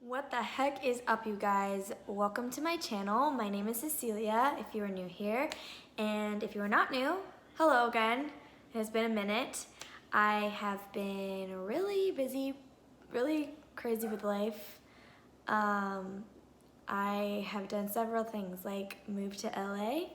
What the heck is up, you guys? Welcome to my channel. My name is Cecilia if you are new here, and if you are not new, hello again. It has been a minute. I have been really busy, really crazy with life. I have done several things like moved to LA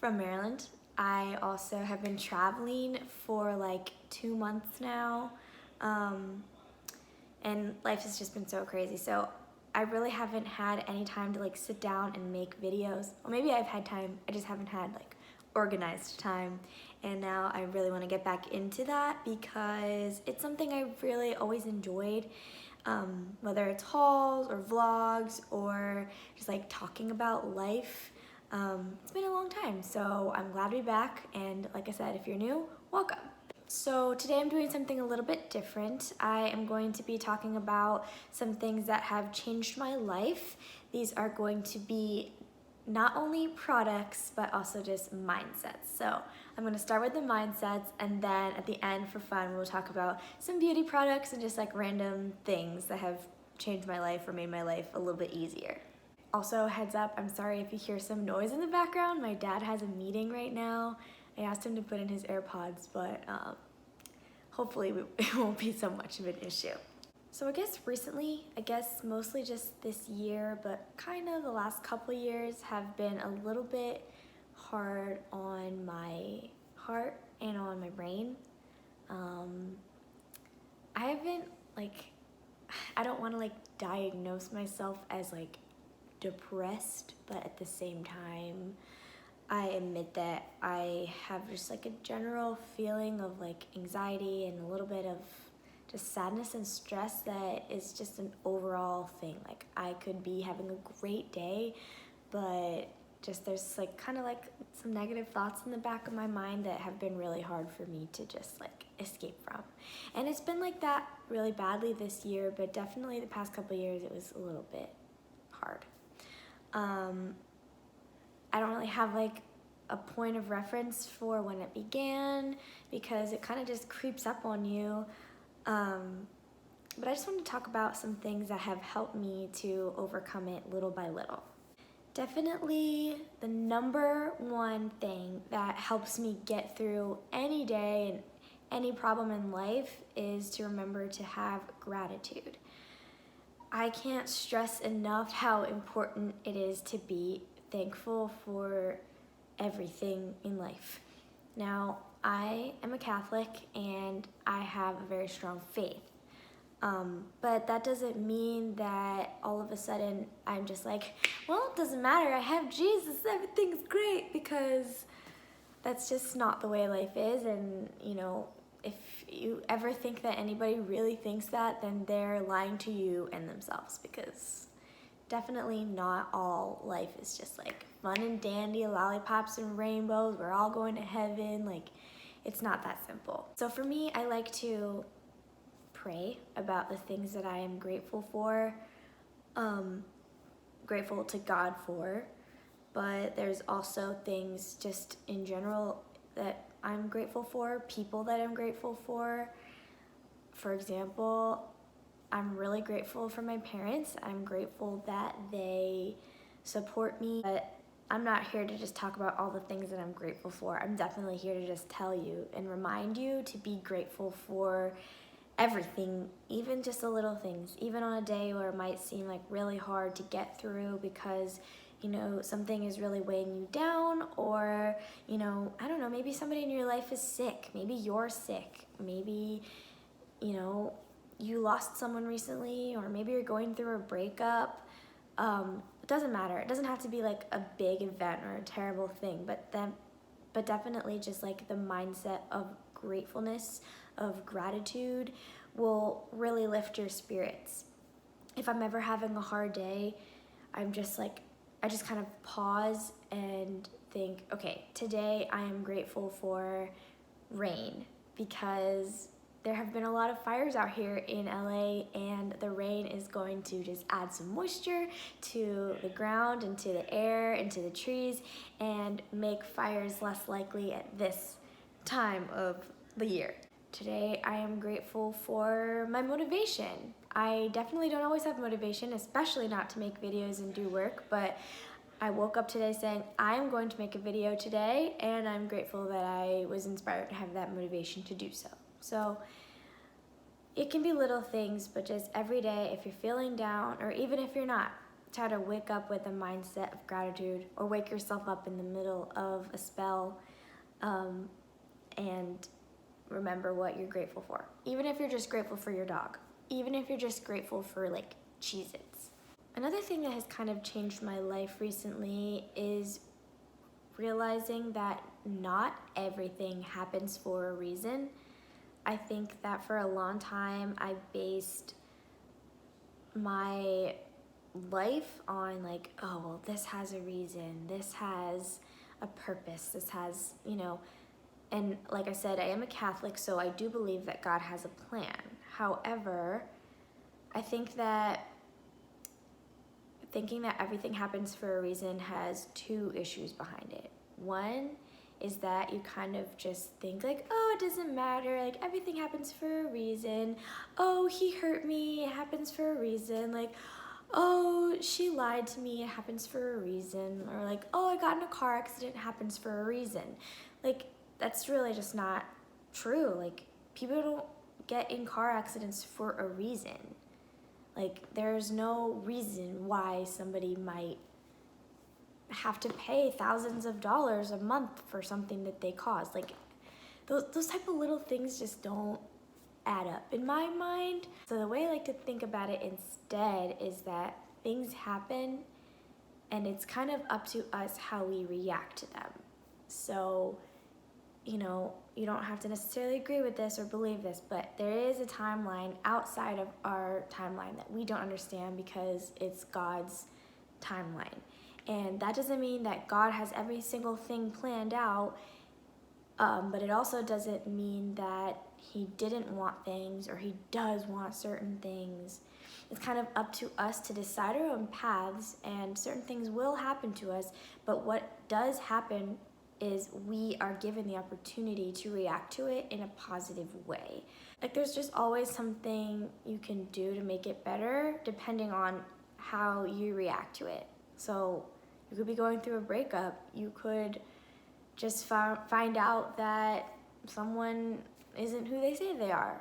from Maryland. I also have been traveling for like 2 months now. And life has just been so crazy. So I really haven't had any time to like sit down and make videos. Or maybe I've had time, I just haven't had like organized time. And now I really want to get back into that because it's something I've really always enjoyed. Whether it's hauls or vlogs or just like talking about life. It's been a long time, so I'm glad to be back. And like I said, if you're new, welcome. So today I'm doing something a little bit different. I am going to be talking about some things that have changed my life. These are going to be not only products, but also just mindsets. So I'm going to start with the mindsets, and then at the end for fun, we'll talk about some beauty products and just like random things that have changed my life or made my life a little bit easier. Also, heads up, I'm sorry if you hear some noise in the background. My dad has a meeting right now. I asked him to put in his AirPods, but hopefully it won't be so much of an issue. So I guess recently, mostly just this year, but kind of the last couple years have been a little bit hard on my heart and on my brain. I haven't I don't want to like diagnose myself as like depressed, but at the same time, I admit that I have just like a general feeling of like anxiety and a little bit of just sadness and stress that is just an overall thing. Like I could be having a great day, but just there's like kind of like some negative thoughts in the back of my mind that have been really hard for me to just like escape from. And it's been like that really badly this year, but definitely the past couple of years it was a little bit hard. I don't really have like a point of reference for when it began because it kind of just creeps up on you. But I just want to talk about some things that have helped me to overcome it little by little. Definitely the number one thing that helps me get through any day and any problem in life is to remember to have gratitude. I can't stress enough how important it is to be thankful for everything in life. Now, I am a Catholic and I have a very strong faith. But that doesn't mean that all of a sudden I'm just like, well, it doesn't matter, I have Jesus, everything's great, because that's just not the way life is. And you know, if you ever think that anybody really thinks that, then they're lying to you and themselves, because definitely not all life is just like fun and dandy, lollipops and rainbows, we're all going to heaven. Like, it's not that simple. So for me, I like to pray about the things that I am grateful for, grateful to God for, but there's also things just in general that I'm grateful for, people that I'm grateful for. For example, I'm really grateful for my parents. I'm grateful that they support me, but I'm not here to just talk about all the things that I'm grateful for. I'm definitely here to just tell you and remind you to be grateful for everything, even just the little things, even on a day where it might seem like really hard to get through because you know, something is really weighing you down, or, you know, I don't know, maybe somebody in your life is sick, maybe you're sick, maybe, you know, you lost someone recently, or maybe you're going through a breakup. It doesn't matter. It doesn't have to be like a big event or a terrible thing, but definitely just like the mindset of gratefulness, of gratitude will really lift your spirits. If I'm ever having a hard day, I just kind of pause and think, okay, today I am grateful for rain, because there have been a lot of fires out here in LA, and the rain is going to just add some moisture to the ground and to the air and to the trees and make fires less likely at this time of the year. Today I am grateful for my motivation. I definitely don't always have motivation, especially not to make videos and do work, but I woke up today saying, I'm going to make a video today, and I'm grateful that I was inspired to have that motivation to do so. So it can be little things, but just every day, if you're feeling down, or even if you're not, try to wake up with a mindset of gratitude, or wake yourself up in the middle of a spell, and remember what you're grateful for. Even if you're just grateful for your dog. Even if you're just grateful for like Cheez-Its. Another thing that has kind of changed my life recently is realizing that not everything happens for a reason. I think that for a long time I based my life on like, oh, well, this has a reason, this has a purpose, this has, and like I said, I am a Catholic, so I do believe that God has a plan. However, I think that thinking that everything happens for a reason has two issues behind it. One is that you kind of just think like, oh, it doesn't matter, like everything happens for a reason. Oh, he hurt me, it happens for a reason. Like, oh, she lied to me, it happens for a reason. Or like, oh, I got in a car accident, it happens for a reason. Like, that's really just not true. Like, people don't get in car accidents for a reason. Like, there's no reason why somebody might have to pay thousands of dollars a month for something that they caused. Like, those type of little things just don't add up in my mind. So the way I like to think about it instead is that things happen and it's kind of up to us how we react to them. So, you don't have to necessarily agree with this or believe this, but there is a timeline outside of our timeline that we don't understand because it's God's timeline. And that doesn't mean that God has every single thing planned out, but it also doesn't mean that he didn't want things or he does want certain things. It's kind of up to us to decide our own paths, and certain things will happen to us, but what does happen is we are given the opportunity to react to it in a positive way. Like, there's just always something you can do to make it better depending on how you react to it. So you could be going through a breakup. You could just find out that someone isn't who they say they are.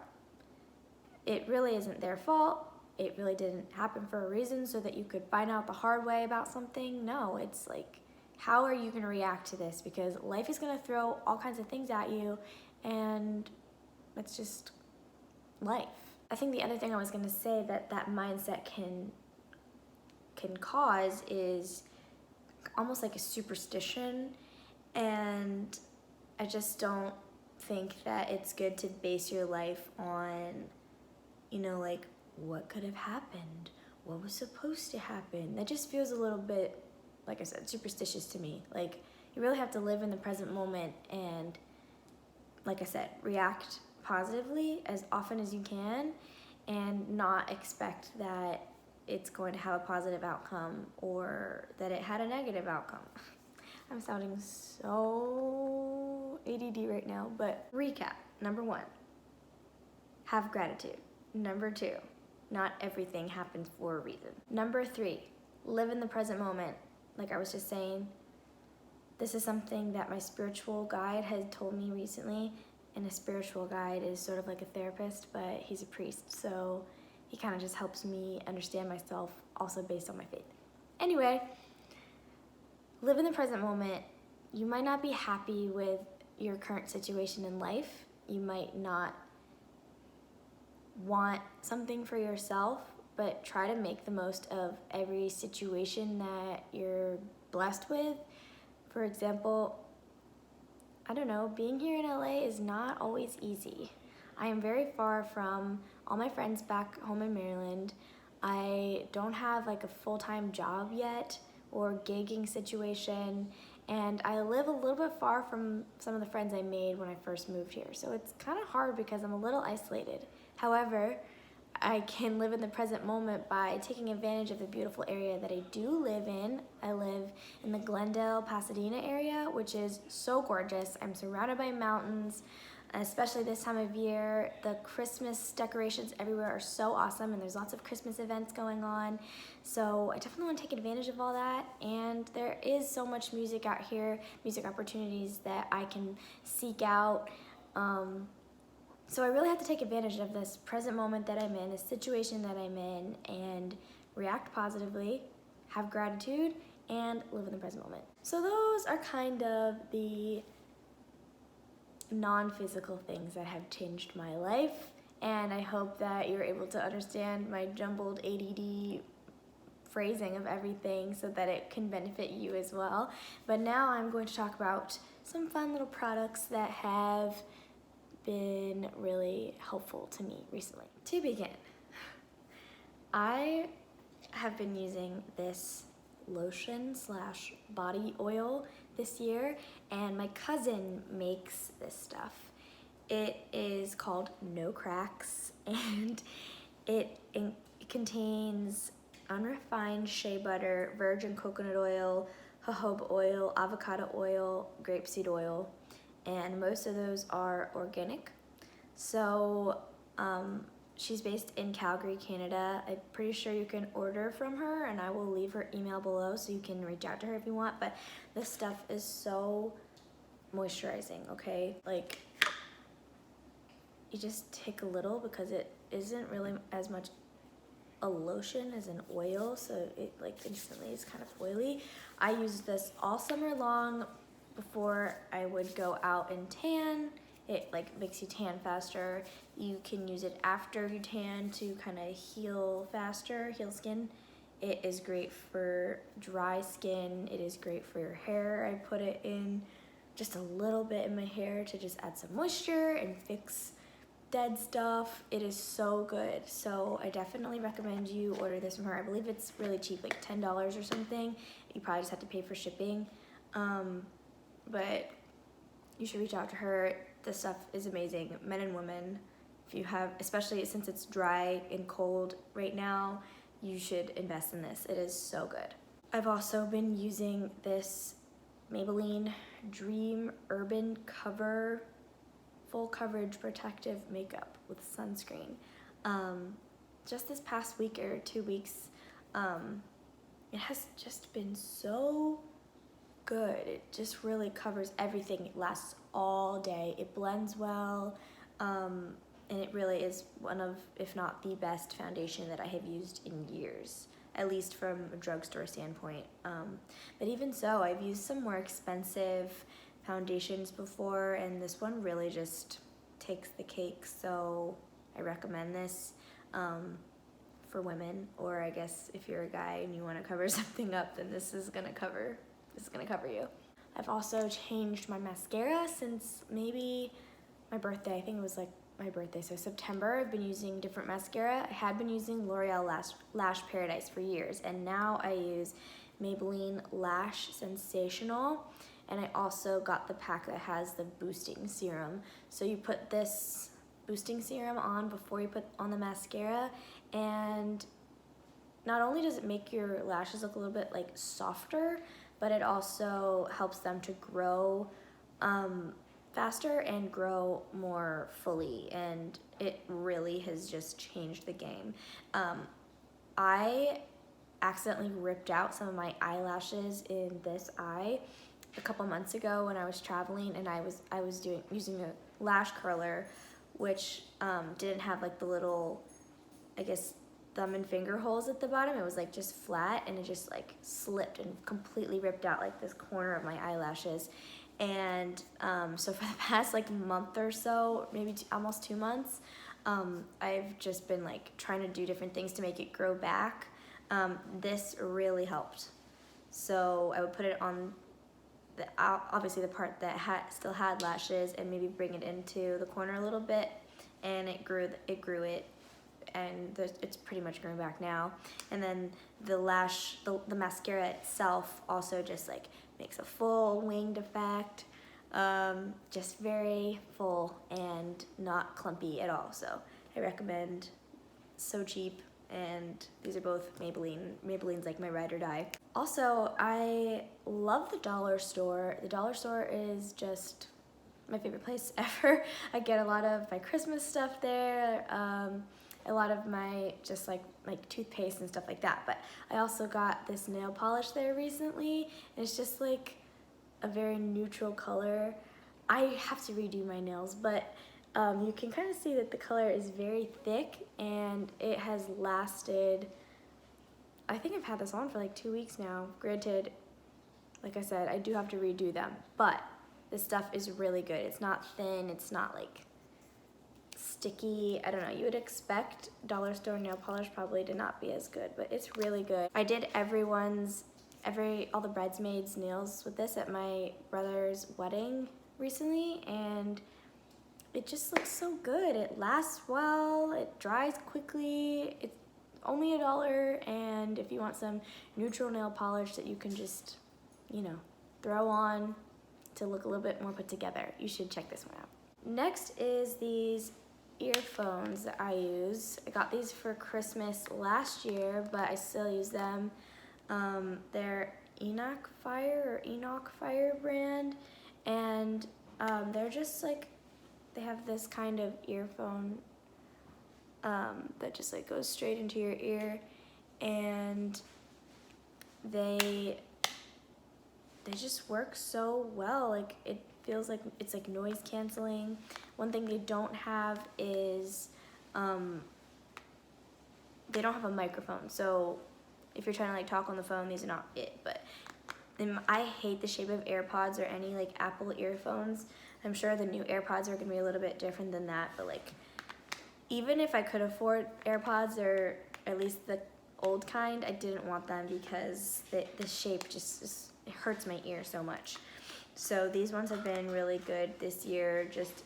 It really isn't their fault. It really didn't happen for a reason so that you could find out the hard way about something. No, it's like, how are you going to react to this? Because life is going to throw all kinds of things at you, and that's just life. I think the other thing I was going to say that mindset can cause is almost like a superstition, and I just don't think that it's good to base your life on, like, what could have happened? What was supposed to happen? That just feels a little bit, like I said, superstitious to me. Like, you really have to live in the present moment and, like I said, react positively as often as you can and not expect that it's going to have a positive outcome or that it had a negative outcome. I'm sounding so ADD right now, but recap. Number 1, have gratitude. Number 2, not everything happens for a reason. Number 3, live in the present moment. Like I was just saying, this is something that my spiritual guide had told me recently, and a spiritual guide is sort of like a therapist, but he's a priest, so he kind of just helps me understand myself, also based on my faith. Anyway, live in the present moment. You might not be happy with your current situation in life. You might not want something for yourself, but try to make the most of every situation that you're blessed with. For example, I don't know, being here in LA is not always easy. I am very far from all my friends back home in Maryland. I don't have like a full-time job yet or gigging situation, and I live a little bit far from some of the friends I made when I first moved here. So it's kind of hard because I'm a little isolated. However, I can live in the present moment by taking advantage of the beautiful area that I do live in. I live in the Glendale, Pasadena area, which is so gorgeous. I'm surrounded by mountains. especially this time of year. The Christmas decorations everywhere are so awesome, and there's lots of Christmas events going on. So I definitely want to take advantage of all that, and there is so much music out here, music opportunities that I can seek out. So I really have to take advantage of this present moment that I'm in, this situation that I'm in, and react positively, have gratitude, and live in the present moment. So those are kind of the non-physical things that have changed my life, and I hope that you're able to understand my jumbled ADD phrasing of everything so that it can benefit you as well. But now I'm going to talk about some fun little products that have been really helpful to me recently. To begin, I have been using this lotion slash body oil this year, and my cousin makes this stuff. It is called No Cracks, and it contains unrefined shea butter, virgin coconut oil, jojoba oil, avocado oil, grapeseed oil, and most of those are organic. So she's based in Calgary, Canada. I'm pretty sure you can order from her, and I will leave her email below so you can reach out to her if you want. But this stuff is so moisturizing, okay? Like, you just take a little because it isn't really as much a lotion as an oil, so it like instantly is kind of oily. I used this all summer long before I would go out and tan. It like makes you tan faster. You can use it after you tan to kind of heal faster, heal skin. It is great for dry skin. It is great for your hair. I put it in just a little bit in my hair to just add some moisture and fix dead stuff. It is so good. So I definitely recommend you order this from her. I believe it's really cheap, like $10 or something. You probably just have to pay for shipping. But you should reach out to her. This stuff is amazing. Men and women, if you have, especially since it's dry and cold right now, you should invest in this. It is so good. I've also been using this Maybelline Dream Urban Cover Full Coverage Protective Makeup with sunscreen. Just this past week or 2 weeks, it has just been so good. It just really covers everything. It lasts all day. It blends well, and it really is one of, if not the best foundation that I have used in years, at least from a drugstore standpoint. But even so, I've used some more expensive foundations before, and this one really just takes the cake. So I recommend this for women, or I guess if you're a guy and you want to cover something up, then this is gonna cover you. I've also changed my mascara since maybe my birthday. I think it was like my birthday, so September. I've been using different mascara. I had been using L'Oreal Lash Paradise for years, and now I use Maybelline Lash Sensational, and I also got the pack that has the boosting serum. So you put this boosting serum on before you put on the mascara, and not only does it make your lashes look a little bit like softer, but it also helps them to grow faster and grow more fully, and it really has just changed the game. I accidentally ripped out some of my eyelashes in this eye a couple months ago when I was traveling, and I was using a lash curler, which didn't have like the little, I guess, thumb and finger holes at the bottom. It was like just flat, and it just like slipped and completely ripped out like this corner of my eyelashes. And so for the past like month or so, maybe almost 2 months, I've just been like trying to do different things to make it grow back. This really helped. So I would put it on obviously the part that still had lashes, and maybe bring it into the corner a little bit, and it grew it, and it's pretty much growing back now. And then the mascara itself also just like makes a full winged effect, just very full and not clumpy at all. So I recommend. So cheap, and these are both Maybelline. Maybelline's like my ride or die. Also, I love the dollar store. The dollar store is just my favorite place ever. I get a lot of my Christmas stuff there, a lot of my just like toothpaste and stuff like that. But I also got this nail polish there recently, and it's just like a very neutral color. I have to redo my nails, but you can kind of see that the color is very thick, and it has lasted, I think I've had this on for like 2 weeks now. Granted, like I said, I do have to redo them, but this stuff is really good. It's not thin, it's not like sticky. I don't know, you would expect dollar store nail polish probably to not be as good, but it's really good. I did all the bridesmaids' nails with this at my brother's wedding recently, and it just looks so good. It lasts well, it dries quickly, it's only $1, and if you want some neutral nail polish that you can just, you know, throw on to look a little bit more put together, you should check this one out. Next is these earphones that I use. I got these for Christmas last year, but I still use them. They're Enoch Fire brand, and they're just like, they have this kind of earphone that just like goes straight into your ear, and they just work so well. Like, it feels like it's like noise canceling. One thing they don't have is they don't have a microphone, so if you're trying to like talk on the phone, these are not it. But I hate the shape of AirPods or any like Apple earphones. I'm sure the new AirPods are gonna be a little bit different than that, but like, even if I could afford AirPods, or at least the old kind, I didn't want them because the shape just it hurts my ear so much. So these ones have been really good this year. Just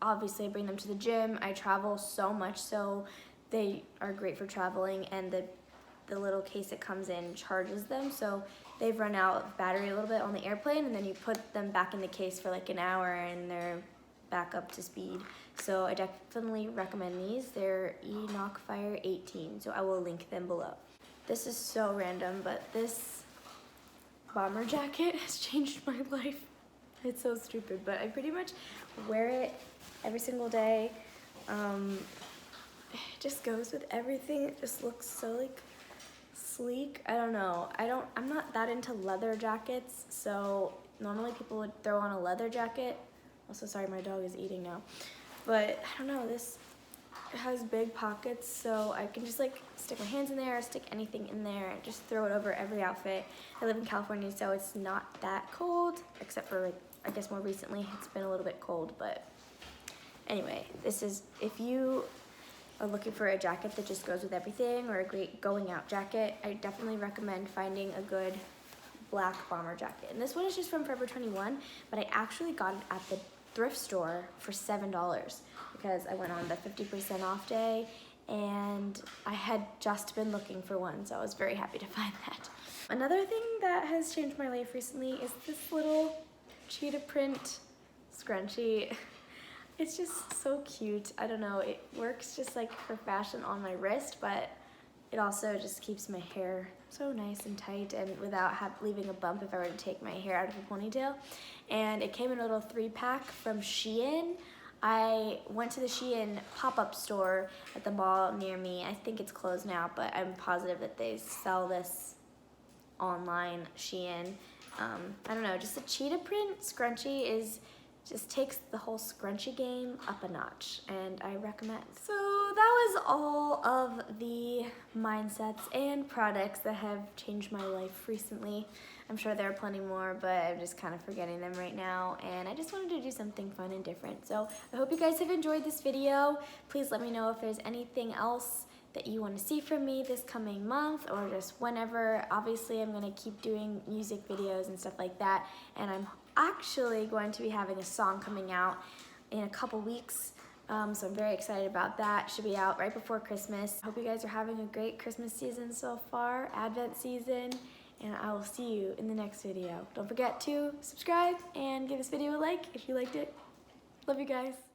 obviously I bring them to the gym. I travel so much, so they are great for traveling, and the little case it comes in charges them, so they've run out of battery a little bit on the airplane, and then you put them back in the case for like an hour and they're back up to speed. So I definitely recommend these. They're Enoch Fire 18, so I will link them below. This is so random, but this bomber jacket has changed my life. It's so stupid, but I pretty much wear it every single day. It just goes with everything. It just looks so like sleek. I don't know. I'm not that into leather jackets, so normally people would throw on a leather jacket. Also, sorry, my dog is eating now. But I don't know, this has big pockets, so I can just like stick my hands in there, stick anything in there, and just throw it over every outfit. I live in California, so it's not that cold, except for like, I guess more recently it's been a little bit cold. But anyway, this is, if you are looking for a jacket that just goes with everything, or a great going out jacket, I definitely recommend finding a good black bomber jacket. And this one is just from Forever 21, but I actually got it at the thrift store for $7 because I went on the 50% off day, and I had just been looking for one, so I was very happy to find that. Another thing that has changed my life recently is this little cheetah print scrunchie. It's just so cute. I don't know, it works just like for fashion on my wrist, but it also just keeps my hair so nice and tight, and without leaving a bump if I were to take my hair out of a ponytail. And it came in a little 3-pack from Shein. I went to the Shein pop-up store at the mall near me. I think it's closed now, but I'm positive that they sell this online, Shein. I don't know, just a cheetah print scrunchie just takes the whole scrunchie game up a notch, and I recommend. So that was all of the mindsets and products that have changed my life recently. I'm sure there are plenty more, but I'm just kind of forgetting them right now, and I just wanted to do something fun and different. So I hope you guys have enjoyed this video. Please let me know if there's anything else that you want to see from me this coming month, or just whenever. Obviously, I'm going to keep doing music videos and stuff like that, and I'm actually going to be having a song coming out in a couple weeks, so I'm very excited about that. Should be out right before Christmas. Hope you guys are having a great Christmas season so far, Advent season, and I will see you in the next video. Don't forget to subscribe and give this video a like if you liked it. Love you guys.